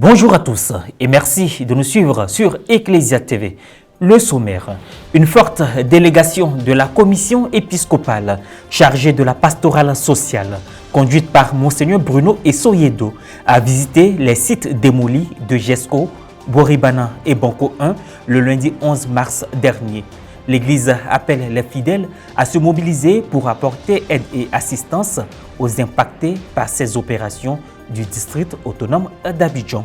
Bonjour à tous et merci de nous suivre sur Ecclesia TV. Le sommaire, une forte délégation de la commission épiscopale chargée de la pastorale sociale, conduite par Monseigneur Bruno Esoyedo, a visité les sites démolis de Jesco, Boribana et Banco 1 le lundi 11 mars dernier. L'Église appelle les fidèles à se mobiliser pour apporter aide et assistance aux impactés par ces opérations du district autonome d'Abidjan.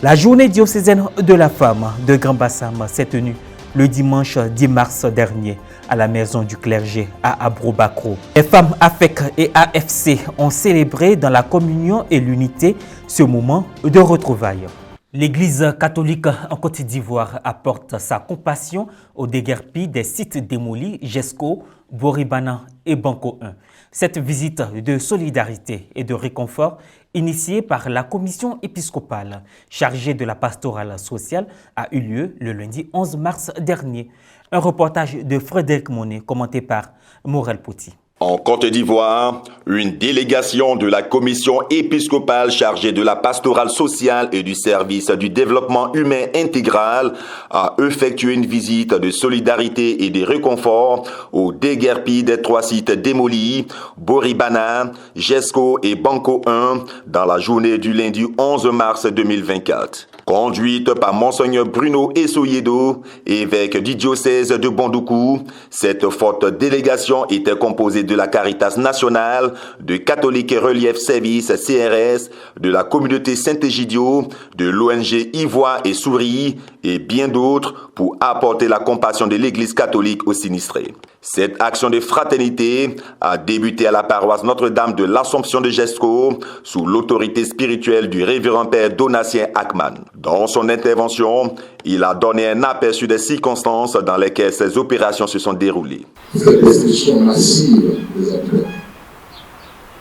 La journée diocésaine de la femme de Grand Bassam s'est tenue le dimanche 10 mars dernier à la maison du clergé à Abro-Bakro. Les femmes AFEC et AFC ont célébré dans la communion et l'unité ce moment de retrouvailles. L'Église catholique en Côte d'Ivoire apporte sa compassion aux déguerpis des sites démolis Jesco, Boribana et Banco 1. Cette visite de solidarité et de réconfort, initiée par la commission épiscopale chargée de la pastorale sociale, a eu lieu le lundi 11 mars dernier. Un reportage de Frédéric Monet commenté par Morel Pouty. En Côte d'Ivoire, une délégation de la commission épiscopale chargée de la pastorale sociale et du service du développement humain intégral a effectué une visite de solidarité et de réconfort aux déguerpis des 3 sites démolis, Boribana, Jesco et Banco 1, dans la journée du lundi 11 mars 2024. Conduite par Monseigneur Bruno Esoyedo, évêque du diocèse de Bandoukou, cette forte délégation était composée de la Caritas nationale, de Catholique Relief Service CRS, de la communauté Saint-Égidio, de l'ONG Ivoire et Souris et bien d'autres pour apporter la compassion de l'Église catholique aux sinistrés. Cette action de fraternité a débuté à la paroisse Notre-Dame de l'Assomption de Jesco sous l'autorité spirituelle du révérend père Donatien Ackman. Dans son intervention, il a donné un aperçu des circonstances dans lesquelles ces opérations se sont déroulées. Cette destruction massive des emplois,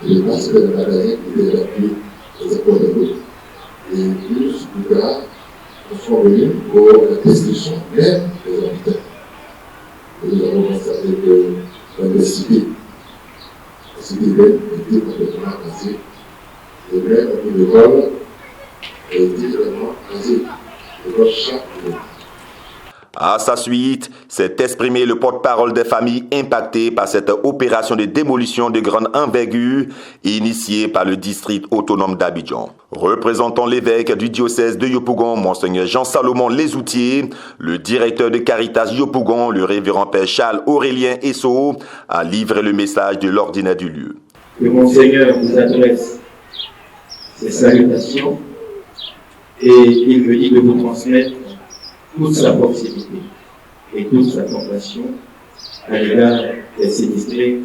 les masques de magasins qui étaient appelés les apports de l'eau, et plus tard, sont venus pour la destruction même des habitants. Et nous avons constaté que dans les cités même étaient complètement rasées, et même une école était vraiment rasée. L'école chaque jour. À sa suite, s'est exprimé le porte-parole des familles impactées par cette opération de démolition de grande envergure initiée par le district autonome d'Abidjan. Représentant l'évêque du diocèse de Yopougon, Monseigneur Jean-Salomon Lesoutier, le directeur de Caritas Yopougon, le révérend père Charles Aurélien Esso, a livré le message de l'ordinaire du lieu. Que Monseigneur vous adresse ses salutations et il me dit de vous transmettre toute sa proximité et toute sa compassion à l'égard des sinistrés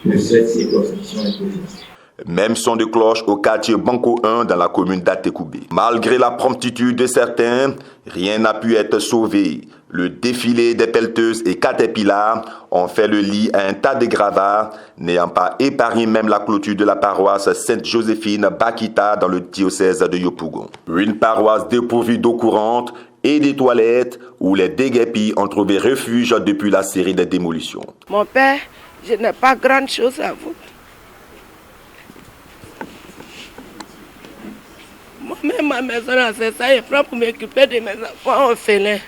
de cette circonscription ecclésiastique. Même son de cloche au quartier Banco 1 dans la commune d'Atekoubé. Malgré la promptitude de certains, rien n'a pu être sauvé. Le défilé des pelleteuses et caterpillars ont fait le lit à un tas de gravats, n'ayant pas épargné même la clôture de la paroisse Sainte-Joséphine Bakita dans le diocèse de Yopougon. Une paroisse dépourvue d'eau courante et des toilettes où les déguerpis ont trouvé refuge depuis la série de démolitions. Mon père, je n'ai pas grand chose à vous. Moi-même, ma maison, c'est ça, je prends pour m'occuper de mes enfants orphelins.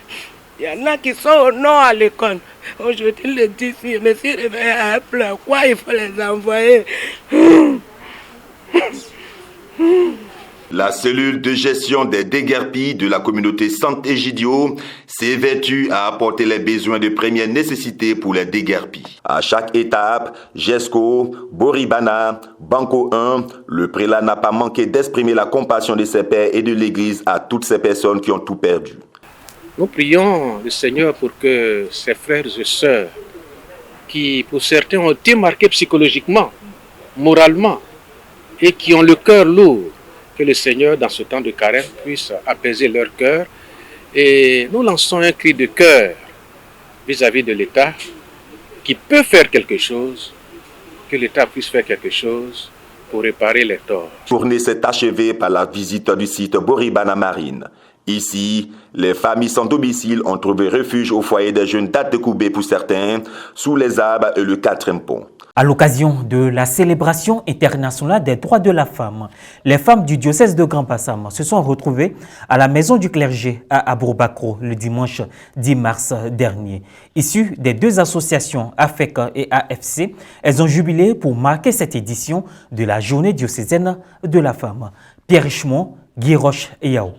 Il y en a qui sont au nord à l'école. Aujourd'hui, le dit, si je me suis réveillé à un pleur, quoi, il faut les envoyer. La cellule de gestion des déguerpis de la communauté Saint-Égidio s'est vêtue à apporter les besoins de première nécessité pour les déguerpis. À chaque étape, Jesco, Boribana, Banco 1, le prélat n'a pas manqué d'exprimer la compassion de ses pères et de l'Église à toutes ces personnes qui ont tout perdu. Nous prions le Seigneur pour que ses frères et sœurs, qui pour certains ont été marqués psychologiquement, moralement, et qui ont le cœur lourd, que le Seigneur, dans ce temps de carême, puisse apaiser leur cœur. Et nous lançons un cri de cœur vis-à-vis de l'État qui peut faire quelque chose, que l'État puisse faire quelque chose pour réparer les torts. La journée s'est achevée par la visite du site Boribana Marine. Ici, les familles sans domicile ont trouvé refuge au foyer des jeunes d'Atekoubé pour certains, sous les arbres et le 4e pont. À l'occasion de la célébration internationale des droits de la femme, les femmes du diocèse de Grand Bassam se sont retrouvées à la maison du clergé à Aboubakro le dimanche 10 mars dernier. Issues des deux associations AFEC et AFC, elles ont jubilé pour marquer cette édition de la journée diocésaine de la femme. Pierre Richemont, Guy Roche et Yao.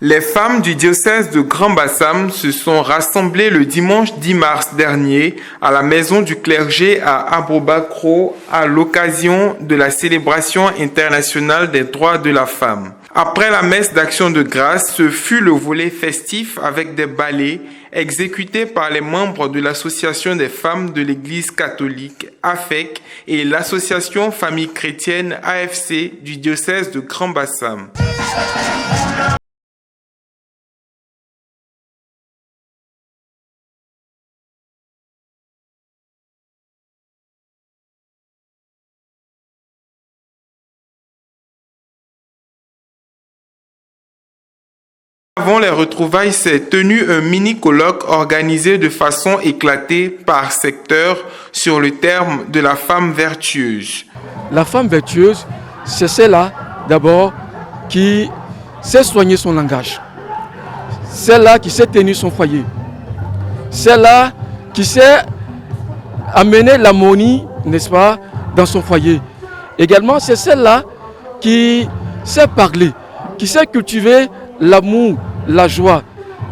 Les femmes du diocèse de Grand Bassam se sont rassemblées le dimanche 10 mars dernier à la maison du clergé à Aboubakro à l'occasion de la célébration internationale des droits de la femme. Après la messe d'action de grâce, ce fut le volet festif avec des ballets exécutés par les membres de l'association des femmes de l'Église catholique AFEC et l'association Famille chrétienne AFC du diocèse de Grand Bassam. Avant les retrouvailles, s'est tenu un mini-colloque organisé de façon éclatée par secteur sur le terme de la femme vertueuse. La femme vertueuse, c'est celle-là d'abord qui sait soigner son langage, celle-là qui sait tenir son foyer, celle-là qui sait amener l'harmonie, n'est-ce pas, dans son foyer. Également, c'est celle-là qui sait parler, qui sait cultiver l'amour, la joie.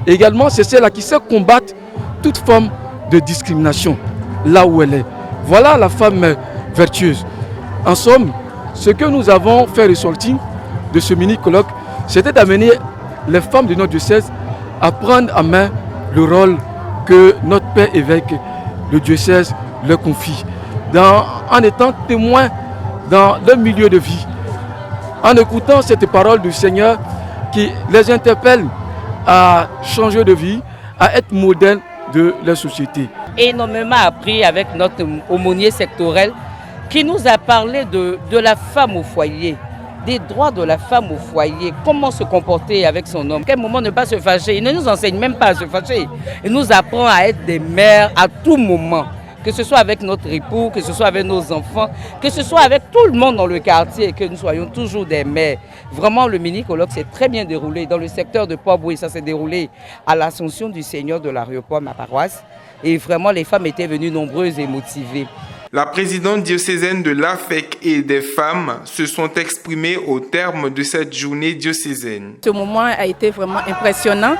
Également, c'est celle-là qui sait combattre toute forme de discrimination là où elle est. Voilà la femme vertueuse. En somme, ce que nous avons fait ressortir de ce mini-colloque, c'était d'amener les femmes de notre diocèse à prendre en main le rôle que notre père évêque, le diocèse, leur confie, en étant témoins dans leur milieu de vie, en écoutant cette parole du Seigneur qui les interpelle à changer de vie, à être modèle de la société. Énormément appris avec notre aumônier sectoriel qui nous a parlé de la femme au foyer, des droits de la femme au foyer, comment se comporter avec son homme, à quel moment ne pas se fâcher. Il ne nous enseigne même pas à se fâcher. Il nous apprend à être des mères à tout moment, que ce soit avec notre époux, que ce soit avec nos enfants, que ce soit avec tout le monde dans le quartier, que nous soyons toujours des mères. Vraiment, le mini-colloque s'est très bien déroulé dans le secteur de Port-Boué. Ça s'est déroulé à l'Assomption du Seigneur de l'aéroport, ma paroisse. Et vraiment, les femmes étaient venues nombreuses et motivées. La présidente diocésaine de l'AFEC et des femmes se sont exprimées au terme de cette journée diocésaine. Ce moment a été vraiment impressionnant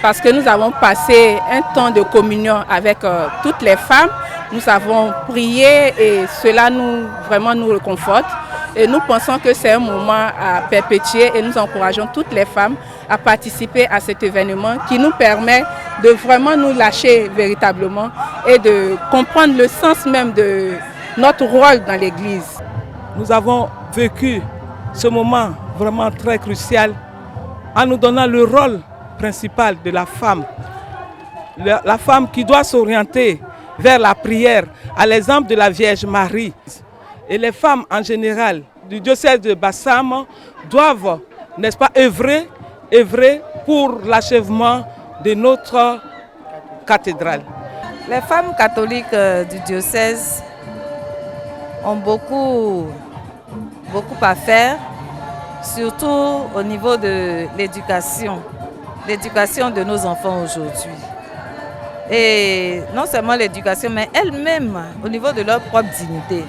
parce que nous avons passé un temps de communion avec toutes les femmes. Nous avons prié et cela nous réconforte. Et nous pensons que c'est un moment à perpétuer et nous encourageons toutes les femmes à participer à cet événement qui nous permet de vraiment nous lâcher véritablement et de comprendre le sens même de notre rôle dans l'Église. Nous avons vécu ce moment vraiment très crucial en nous donnant le rôle principal de la femme. La femme qui doit s'orienter vers la prière à l'exemple de la Vierge Marie. Et les femmes en général du diocèse de Bassam doivent, n'est-ce pas, œuvrer pour l'achèvement de notre cathédrale. Les femmes catholiques du diocèse ont beaucoup à faire, surtout au niveau de l'éducation de nos enfants aujourd'hui. Et non seulement l'éducation, mais elles-mêmes au niveau de leur propre dignité.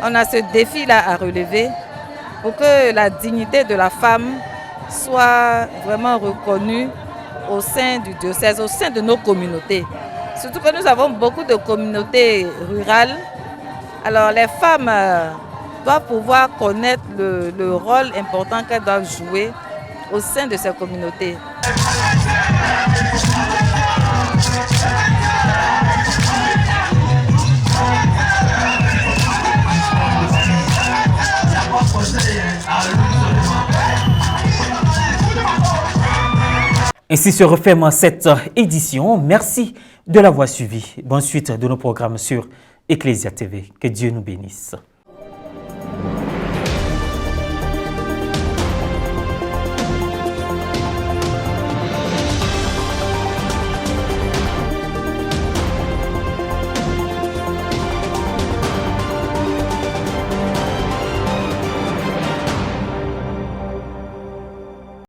On a ce défi-là à relever pour que la dignité de la femme soit vraiment reconnue au sein du diocèse, au sein de nos communautés. Surtout que nous avons beaucoup de communautés rurales. Alors les femmes doivent pouvoir connaître le rôle important qu'elles doivent jouer au sein de ces communautés. Ainsi se referme cette édition. Merci de l'avoir suivi. Bonne suite de nos programmes sur Ecclesia TV. Que Dieu nous bénisse.